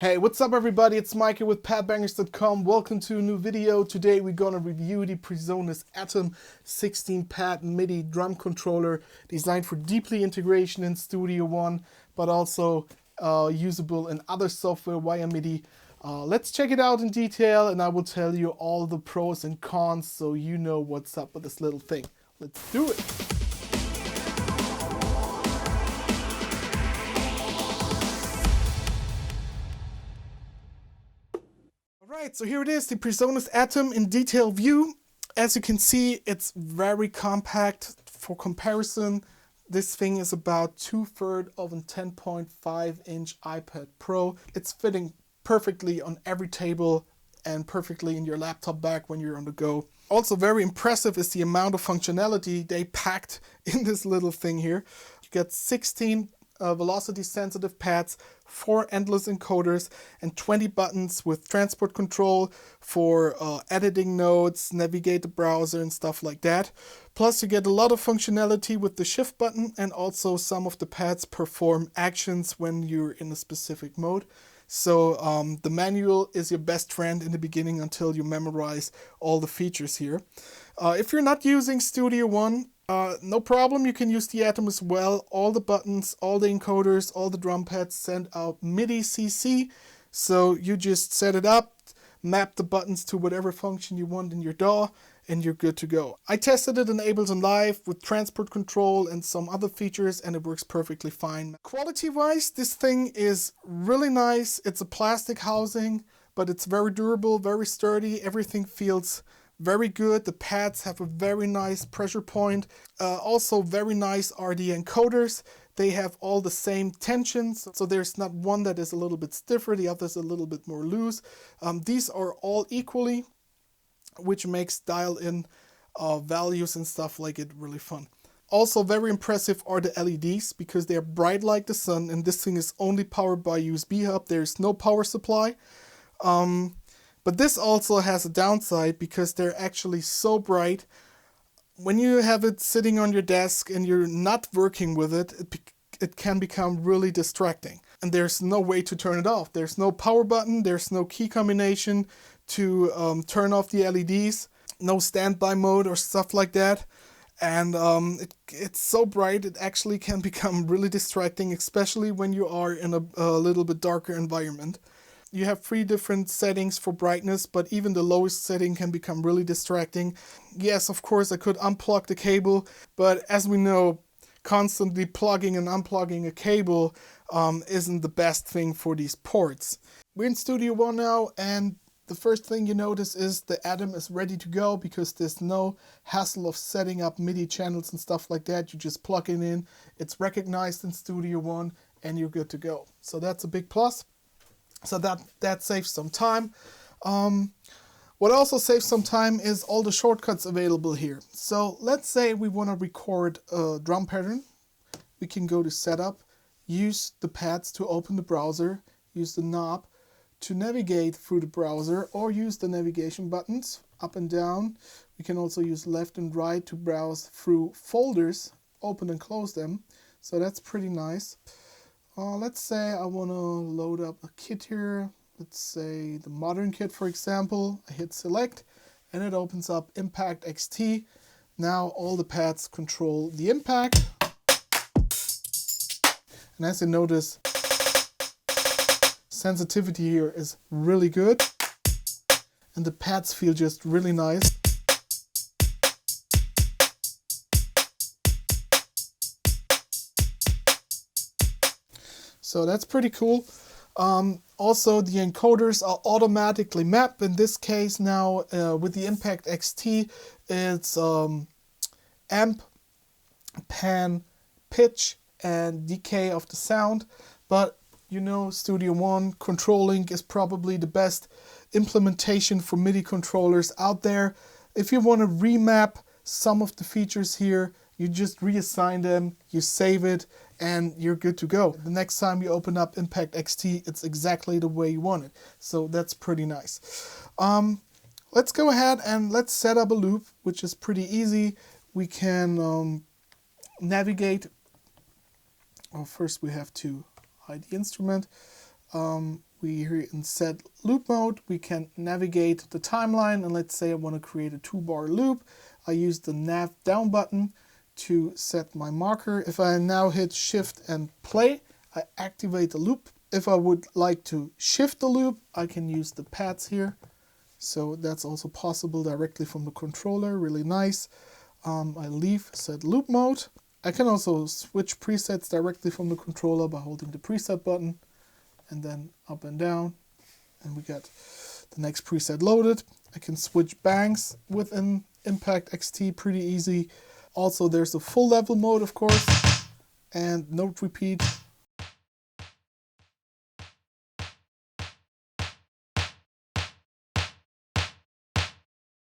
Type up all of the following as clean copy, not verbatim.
Hey, what's up everybody? It's Mikey with Padbangers.com. Welcome to a new video. Today we're gonna review the Presonus Atom 16-pad MIDI drum controller designed for deeply integration in Studio One, but also usable in other software via MIDI. Let's check it out in detail and I will tell you all the pros and cons so you know what's up with this little thing. Let's do it. Alright, so here it is, the Presonus Atom in detail view. As you can see, it's very compact. For comparison, this thing is about 2/3 of a 10.5-inch iPad Pro. It's fitting perfectly on every table and perfectly in your laptop bag when you're on the go. Also very impressive is the amount of functionality they packed in this little thing here. You get 16 velocity sensitive pads, 4 endless encoders, and 20 buttons with transport control for editing notes, navigate the browser and stuff like that. Plus you get a lot of functionality with the shift button, and also some of the pads perform actions when you're in a specific mode. So the manual is your best friend in the beginning until you memorize all the features here. If you're not using Studio One, no problem, you can use the Atom as well. All the buttons, all the encoders, all the drum pads send out MIDI CC. So you just set it up, map the buttons to whatever function you want in your DAW, and you're good to go. I tested it in Ableton Live with transport control and some other features, and it works perfectly fine. Quality-wise, this thing is really nice. It's a plastic housing, but it's very durable, very sturdy. Everything feels very good. The pads have a very nice pressure point. Also very nice are the encoders. They have all the same tensions, so there's not one that is a little bit stiffer, the other is a little bit more loose. These are all equally, which makes dial-in values and stuff like it really fun. Also very impressive are the LEDs because they're bright like the sun, and this thing is only powered by USB hub. There's no power supply. But this also has a downside because they're actually so bright. When you have it sitting on your desk and you're not working with it, it can become really distracting. And there's no way to turn it off. There's no power button, there's no key combination to turn off the LEDs, no standby mode or stuff like that. And it's so bright it actually can become really distracting, especially when you are in a little bit darker environment. You have 3 different settings for brightness, but even the lowest setting can become really distracting. Yes, of course, I could unplug the cable, but as we know, constantly plugging and unplugging a cable isn't the best thing for these ports. We're in Studio One now, and the first thing you notice is the Atom is ready to go because there's no hassle of setting up MIDI channels and stuff like that. You just plug it in, it's recognized in Studio One, and you're good to go. So that's a big plus. So that saves some time. What also saves some time is all the shortcuts available here. So let's say we want to record a drum pattern. We can go to Setup, use the pads to open the browser, use the knob to navigate through the browser, or use the navigation buttons up and down. We can also use left and right to browse through folders, open and close them. So that's pretty nice. Let's say I want to load up a kit here. Let's say the modern kit, for example. I hit select and it opens up Impact XT. Now all the pads control the impact. And as you notice, sensitivity here is really good. And the pads feel just really nice. So that's pretty cool. Also, the encoders are automatically mapped. In this case now, with the Impact XT, it's amp, pan, pitch, and decay of the sound. But you know, Studio One controlling is probably the best implementation for MIDI controllers out there. If you want to remap some of the features here, you just reassign them, you save it, and you're good to go. The next time you open up Impact XT, it's exactly the way you want it. So that's pretty nice. Let's go ahead and let's set up a loop, which is pretty easy. We can navigate. Well, first we have to hide the instrument. We here in set loop mode, we can navigate the timeline, and let's say I want to create a 2-bar loop. I use the nav down button to set my marker. If I now hit shift and play, I activate the loop. If I would like to shift the loop, I can use the pads here. So that's also possible directly from the controller, really nice. I leave set loop mode. I can also switch presets directly from the controller by holding the preset button and then up and down, and we got the next preset loaded. I can switch banks within Impact XT pretty easy. Also there's the full level mode, of course, and note repeat.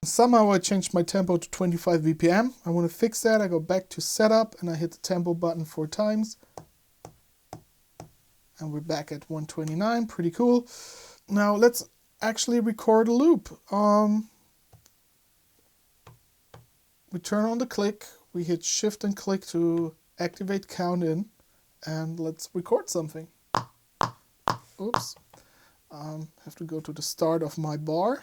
Somehow I changed my tempo to 25 BPM. I want to fix that. I go back to setup and I hit the tempo button 4 times. And we're back at 129, pretty cool. Now let's actually record a loop. We turn on the click, we hit shift and click to activate count in, and let's record something. Oops. Have to go to the start of my bar.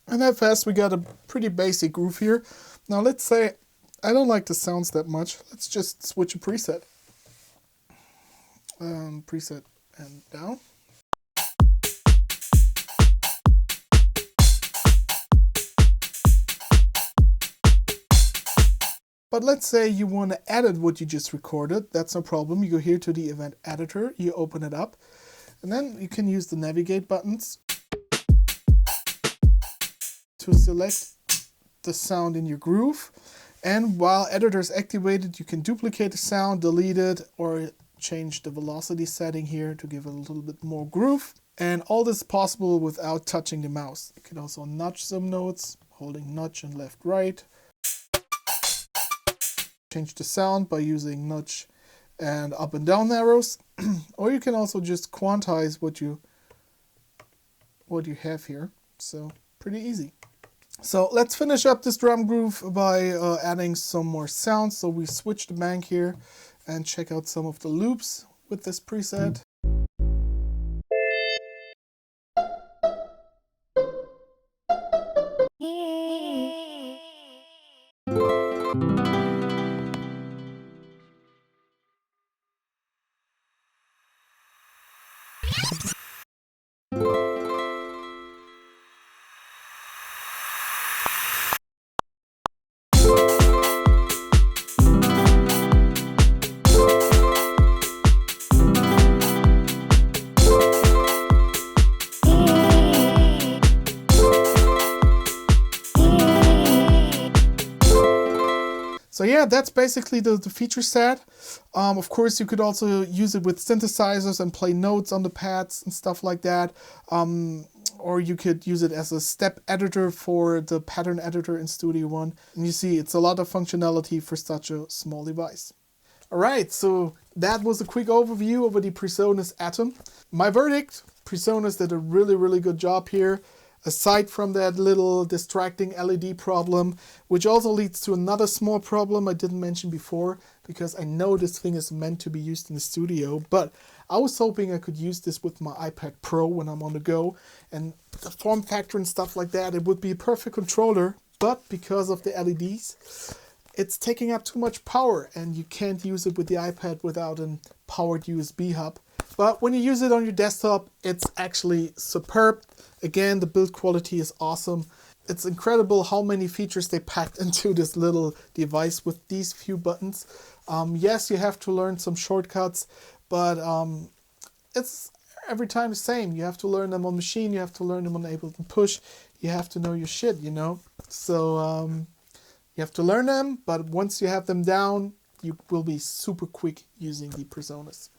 And that fast, we got a pretty basic groove here. Now let's say I don't like the sounds that much. Let's just switch a preset. Preset and down. But let's say you want to edit what you just recorded. That's no problem. You go here to the event editor, you open it up, and then you can use the navigate buttons to select the sound in your groove. And while editor is activated, you can duplicate the sound, delete it, or change the velocity setting here to give it a little bit more groove. And all this is possible without touching the mouse. You can also nudge some notes, holding nudge and left right. Change the sound by using nudge and up and down arrows. Or you can also just quantize what you have here. So pretty easy. So let's finish up this drum groove by adding some more sounds. So we switch the bank here and check out some of the loops with this preset. So yeah, that's basically the feature set. Of course, you could also use it with synthesizers and play notes on the pads and stuff like that. Or you could use it as a step editor for the pattern editor in Studio One. And you see, it's a lot of functionality for such a small device. Alright, so that was a quick overview over the Presonus Atom. My verdict, Presonus did a really good job here. Aside from that little distracting LED problem, which also leads to another small problem I didn't mention before, because I know this thing is meant to be used in the studio, but I was hoping I could use this with my iPad Pro when I'm on the go, and the form factor and stuff like that, it would be a perfect controller, but because of the LEDs, it's taking up too much power, and you can't use it with the iPad without a powered USB hub. But when you use it on your desktop, it's actually superb. Again, the build quality is awesome. It's incredible how many features they packed into this little device with these few buttons. Yes, you have to learn some shortcuts, but it's every time the same. You have to learn them on machine, you have to learn them on Ableton Push, you have to know your shit, you know? So you have to learn them, but once you have them down, you will be super quick using the Presonus.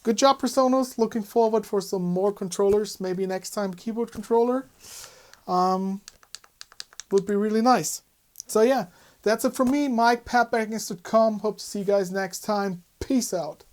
Good job, Presonus. Looking forward for some more controllers. Maybe next time keyboard controller. Would be really nice. So yeah, that's it from me, Mike, Padbangers.com. Hope to see you guys next time. Peace out.